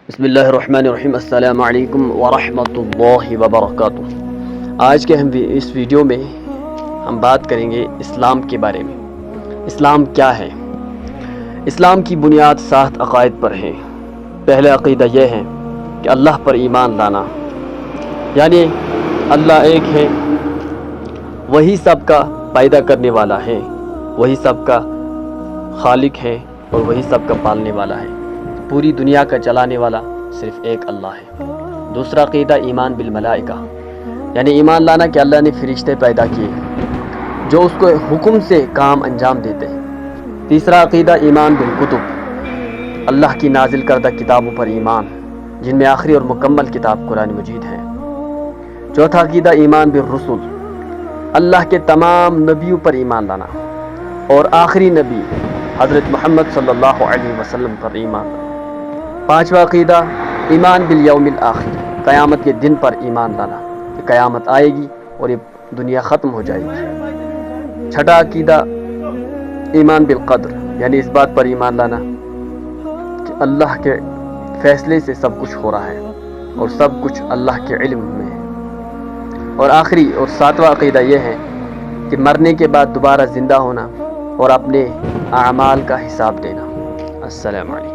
بسم اللہ الرحمن الرحیم۔ السلام علیکم ورحمۃ اللہ وبرکاتہ۔ آج کے اس ویڈیو میں ہم بات کریں گے اسلام کے بارے میں۔ اسلام کیا ہے؟ اسلام کی بنیاد 7 عقائد پر ہے۔ پہلا عقیدہ یہ ہے کہ اللہ پر ایمان لانا، یعنی اللہ ایک ہے، وہی سب کا پیدا کرنے والا ہے، وہی سب کا خالق ہے اور وہی سب کا پالنے والا ہے۔ پوری دنیا کا چلانے والا صرف ایک اللہ ہے۔ دوسرا عقیدہ ایمان بالملائکہ، یعنی ایمان لانا کہ اللہ نے فرشتے پیدا کیے جو اس کو حکم سے کام انجام دیتے ہیں۔ تیسرا عقیدہ ایمان بالکتب، اللہ کی نازل کردہ کتابوں پر ایمان، جن میں آخری اور مکمل کتاب قرآن مجید ہے۔ چوتھا عقیدہ ایمان بالرسل، اللہ کے تمام نبیوں پر ایمان لانا، اور آخری نبی حضرت محمد صلی اللہ علیہ وسلم پر ایمان لانا۔ پانچواں عقیدہ ایمان بالیوم الآخر، قیامت کے دن پر ایمان لانا کہ قیامت آئے گی اور یہ دنیا ختم ہو جائے گی۔ چھٹا عقیدہ ایمان بالقدر، یعنی اس بات پر ایمان لانا کہ اللہ کے فیصلے سے سب کچھ ہو رہا ہے اور سب کچھ اللہ کے علم میں ہے۔ اور آخری اور 7واں عقیدہ یہ ہے کہ مرنے کے بعد دوبارہ زندہ ہونا اور اپنے اعمال کا حساب دینا۔ السلام علیکم۔